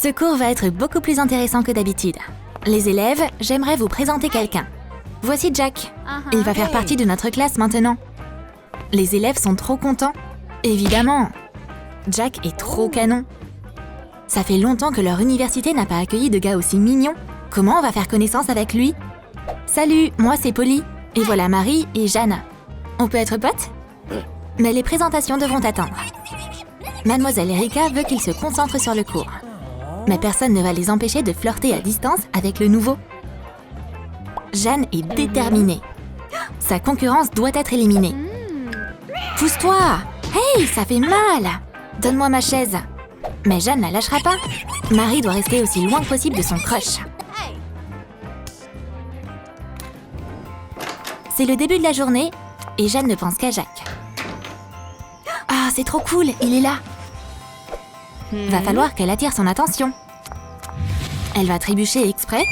Ce cours va être beaucoup plus intéressant que d'habitude. Les élèves, j'aimerais vous présenter quelqu'un. Voici Jack. Il va faire partie de notre classe maintenant. Les élèves sont trop contents. Évidemment. Jack est trop canon. Ça fait longtemps que leur université n'a pas accueilli de gars aussi mignons. Comment on va faire connaissance avec lui? Salut, moi c'est Polly. Et voilà Marie et Jeanne. On peut être potes? Mais les présentations devront attendre. Mademoiselle Erika veut qu'ils se concentrent sur le cours. Mais personne ne va les empêcher de flirter à distance avec le nouveau. Jeanne est déterminée. Sa concurrence doit être éliminée. Pousse-toi! Hey, ça fait mal! Donne-moi ma chaise. Mais Jeanne la lâchera pas. Marie doit rester aussi loin que possible de son crush. C'est le début de la journée et Jeanne ne pense qu'à Jack. Ah, c'est trop cool, il est là. Va falloir qu'elle attire son attention. Elle va trébucher exprès.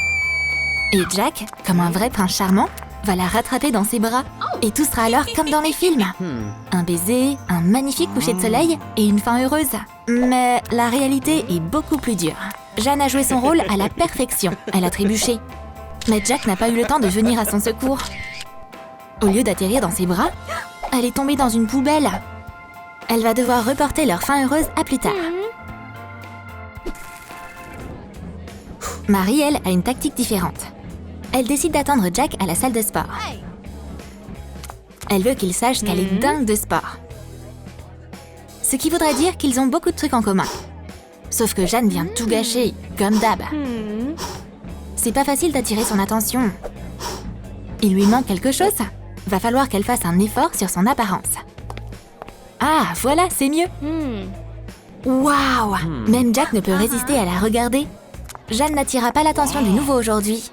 Et Jack, comme un vrai prince charmant, va la rattraper dans ses bras. Et tout sera alors comme dans les films. Un baiser, un magnifique coucher de soleil et une fin heureuse. Mais la réalité est beaucoup plus dure. Jeanne a joué son rôle à la perfection. Elle a trébuché. Mais Jack n'a pas eu le temps de venir à son secours. Au lieu d'atterrir dans ses bras, elle est tombée dans une poubelle. Elle va devoir reporter leur fin heureuse à plus tard. Marie, elle, a une tactique différente. Elle décide d'attendre Jack à la salle de sport. Elle veut qu'il sache qu'elle est dingue de sport. Ce qui voudrait dire qu'ils ont beaucoup de trucs en commun. Sauf que Jeanne vient tout gâcher, comme d'hab. C'est pas facile d'attirer son attention. Il lui manque quelque chose. Va falloir qu'elle fasse un effort sur son apparence. Ah, voilà, c'est mieux. Waouh! Même Jack ne peut résister à la regarder. Jeanne n'attirera pas l'attention du nouveau aujourd'hui.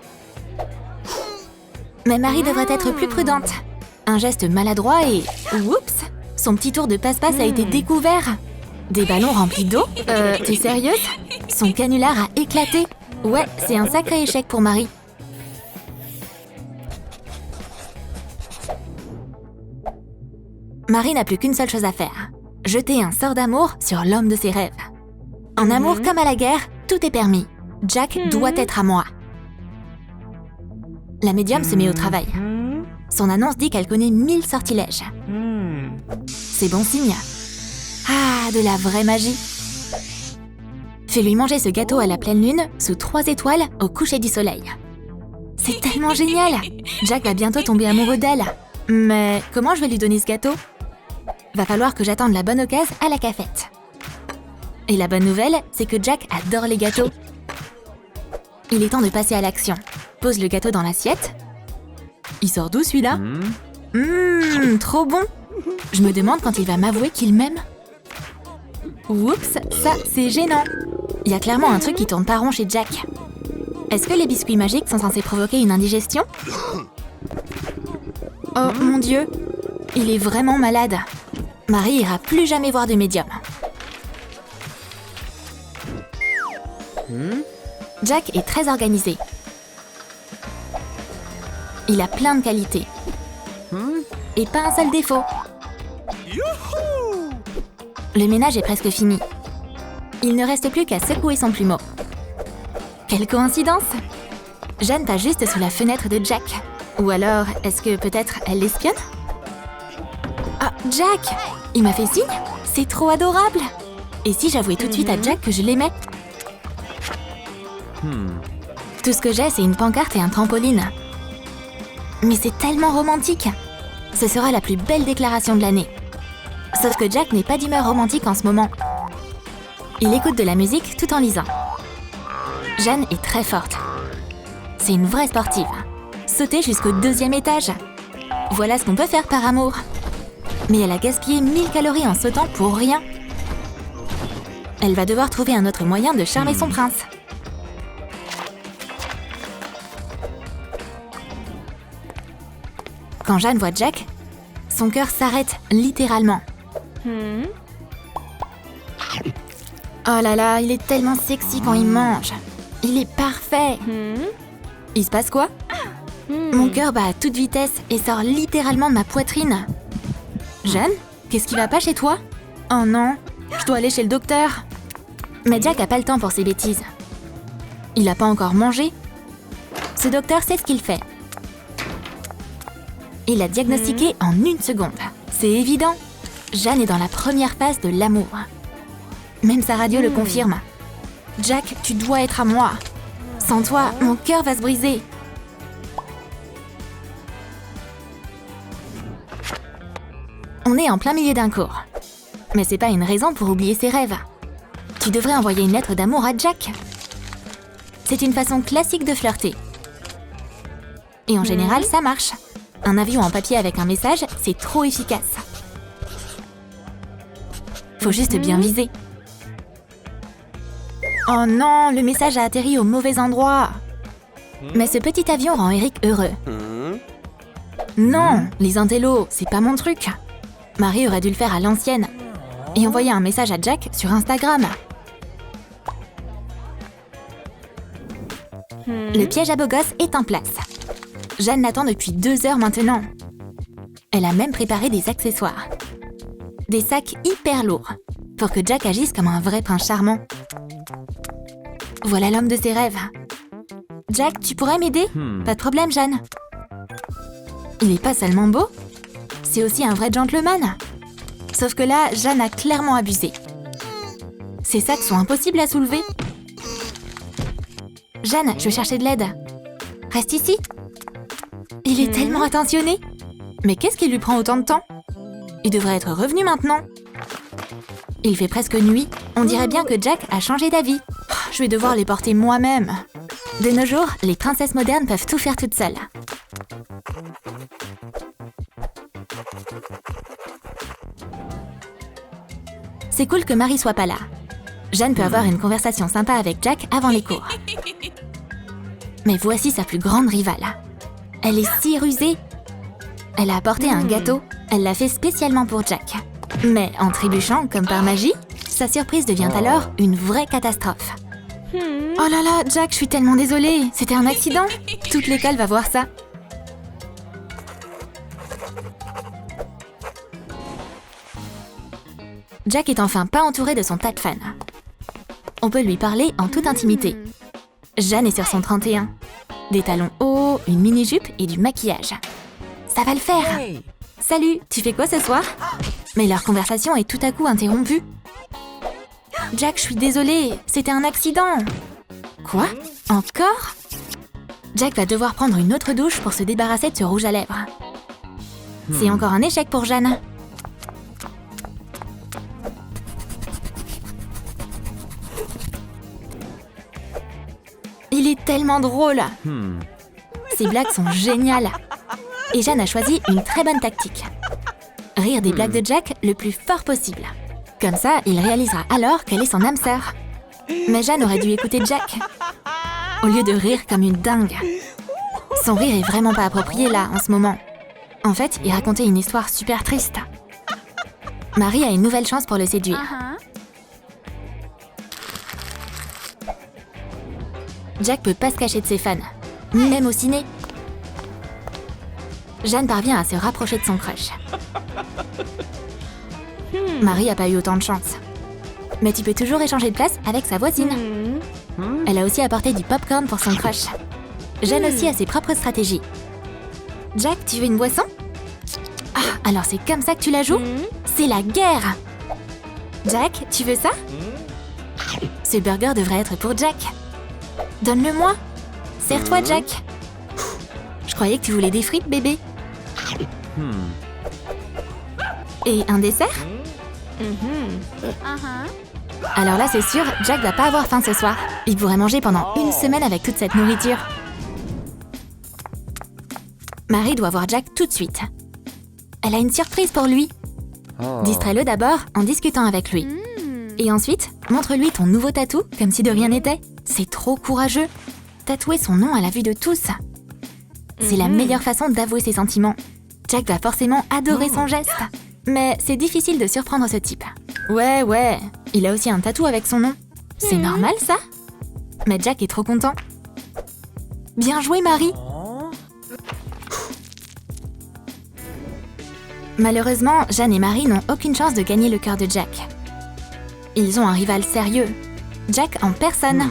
Mais Marie devrait être plus prudente. Un geste maladroit et... Oups! Son petit tour de passe-passe a été découvert. Des ballons remplis d'eau? T'es sérieuse? Son canular a éclaté. Ouais, c'est un sacré échec pour Marie. Marie n'a plus qu'une seule chose à faire. Jeter un sort d'amour sur l'homme de ses rêves. En amour comme à la guerre, tout est permis. Jack doit être à moi. La médium se met au travail. Son annonce dit qu'elle connaît 1000 sortilèges. C'est bon signe. Ah, de la vraie magie. Fais-lui manger ce gâteau à la pleine lune, sous 3 étoiles, au coucher du soleil. C'est tellement génial! Jack va bientôt tomber amoureux d'elle. Mais comment je vais lui donner ce gâteau? Va falloir que j'attende la bonne occasion à la cafette. Et la bonne nouvelle, c'est que Jack adore les gâteaux. Il est temps de passer à l'action. Pose le gâteau dans l'assiette. Il sort d'où celui-là? Trop bon! Je me demande quand il va m'avouer qu'il m'aime. Oups, ça, c'est gênant. Il y a clairement un truc qui tourne pas rond chez Jack. Est-ce que les biscuits magiques sont censés provoquer une indigestion? Oh mon Dieu, il est vraiment malade. Marie ira plus jamais voir de médium. Jack est très organisé. Il a plein de qualités. Et pas un seul défaut. Le ménage est presque fini. Il ne reste plus qu'à secouer son plumeau. Quelle coïncidence! Jeanne passe juste sous la fenêtre de Jack. Ou alors, est-ce que peut-être elle l'espionne? Ah, Jack! Il m'a fait signe? C'est trop adorable! Et si j'avouais tout de suite à Jack que je l'aimais? Tout ce que j'ai, c'est une pancarte et un trampoline. Mais c'est tellement romantique! Ce sera la plus belle déclaration de l'année. Sauf que Jack n'est pas d'humeur romantique en ce moment. Il écoute de la musique tout en lisant. Jeanne est très forte. C'est une vraie sportive. Sauter jusqu'au 2e étage. Voilà ce qu'on peut faire par amour. Mais elle a gaspillé 1000 calories en sautant pour rien. Elle va devoir trouver un autre moyen de charmer son prince. Quand Jeanne voit Jack, son cœur s'arrête littéralement. Oh là là, il est tellement sexy quand il mange. Il est parfait. Il se passe quoi? Mon cœur bat à toute vitesse et sort littéralement de ma poitrine. Jeanne, qu'est-ce qui va pas chez toi? Oh non, je dois aller chez le docteur. Mais Jack a pas le temps pour ses bêtises. Il a pas encore mangé. Ce docteur sait ce qu'il fait. Il a diagnostiqué en 1 seconde. C'est évident. Jeanne est dans la première phase de l'amour. Même sa radio le confirme. Jack, tu dois être à moi. Sans toi, mon cœur va se briser. On est en plein milieu d'un cours. Mais c'est pas une raison pour oublier ses rêves. Tu devrais envoyer une lettre d'amour à Jack. C'est une façon classique de flirter. Et en général, ça marche. Un avion en papier avec un message, c'est trop efficace. Faut juste bien viser. Oh non, le message a atterri au mauvais endroit. Mais ce petit avion rend Eric heureux. Non, les intellos, c'est pas mon truc. Marie aurait dû le faire à l'ancienne et envoyer un message à Jack sur Instagram. Le piège à beau gosse est en place. Jeanne l'attend depuis 2 heures maintenant. Elle a même préparé des accessoires. Des sacs hyper lourds, pour que Jack agisse comme un vrai prince charmant. Voilà l'homme de ses rêves. Jack, tu pourrais m'aider? Pas de problème, Jeanne. Il est pas seulement beau, c'est aussi un vrai gentleman. Sauf que là, Jeanne a clairement abusé. Ces sacs sont impossibles à soulever. Jeanne, je cherchais de l'aide. Reste ici. Il est tellement attentionné. Mais qu'est-ce qui lui prend autant de temps? Il devrait être revenu maintenant. Il fait presque nuit. On dirait bien que Jack a changé d'avis. Je vais devoir les porter moi-même. De nos jours, les princesses modernes peuvent tout faire toutes seules. C'est cool que Marie soit pas là. Jeanne peut avoir une conversation sympa avec Jack avant les cours. Mais voici sa plus grande rivale. Elle est si rusée. Elle a apporté un gâteau. Elle l'a fait spécialement pour Jack. Mais en trébuchant, comme par magie, sa surprise devient alors une vraie catastrophe. Oh là là, Jack, je suis tellement désolée. C'était un accident. Toute l'école va voir ça. Jack est enfin pas entouré de son tas de fans. On peut lui parler en toute intimité. Jeanne est sur son 31. Des talons hauts, une mini-jupe et du maquillage. Ça va le faire. Salut, tu fais quoi ce soir? Mais leur conversation est tout à coup interrompue. Jack, je suis désolée, c'était un accident. Quoi? Encore? Jack va devoir prendre une autre douche pour se débarrasser de ce rouge à lèvres. C'est encore un échec pour Jeanne. Il est tellement drôle. Ses blagues sont géniales. Et Jeanne a choisi une très bonne tactique. Rire des blagues de Jack le plus fort possible. Comme ça, il réalisera alors qu'elle est son âme sœur. Mais Jeanne aurait dû écouter Jack, au lieu de rire comme une dingue. Son rire est vraiment pas approprié là, en ce moment. En fait, il racontait une histoire super triste. Marie a une nouvelle chance pour le séduire. Jack peut pas se cacher de ses fans, ni même au ciné. Jeanne parvient à se rapprocher de son crush. Marie a pas eu autant de chance. Mais tu peux toujours échanger de place avec sa voisine. Elle a aussi apporté du popcorn pour son crush. Jeanne aussi a ses propres stratégies. Jack, tu veux une boisson? Ah, alors c'est comme ça que tu la joues? C'est la guerre! Jack, tu veux ça? Ce burger devrait être pour Jack. Donne-le-moi. Serre-toi, Jack. Je croyais que tu voulais des frites, bébé. Et un dessert? Alors là, c'est sûr, Jack va pas avoir faim ce soir. Il pourrait manger pendant 1 semaine avec toute cette nourriture. Marie doit voir Jack tout de suite. Elle a une surprise pour lui. Distrais-le d'abord en discutant avec lui. Et ensuite, montre-lui ton nouveau tatou comme si de rien n'était. C'est trop courageux. Tatouer son nom à la vue de tous. C'est la meilleure façon d'avouer ses sentiments. Jack va forcément adorer son geste. Mais c'est difficile de surprendre ce type. Ouais, il a aussi un tatou avec son nom. C'est normal, ça? Mais Jack est trop content. Bien joué, Marie! Malheureusement, Jeanne et Marie n'ont aucune chance de gagner le cœur de Jack. Ils ont un rival sérieux. Jack en personne.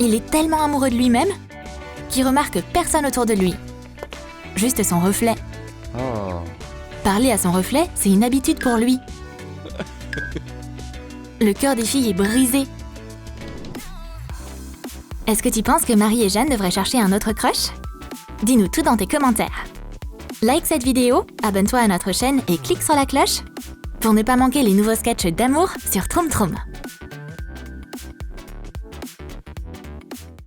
Il est tellement amoureux de lui-même qu'il remarque personne autour de lui. Juste son reflet. Parler à son reflet, c'est une habitude pour lui. Le cœur des filles est brisé. Est-ce que tu penses que Marie et Jeanne devraient chercher un autre crush? Dis-nous tout dans tes commentaires. Like cette vidéo, abonne-toi à notre chaîne et clique sur la cloche pour ne pas manquer les nouveaux sketchs d'amour sur Troom Troom.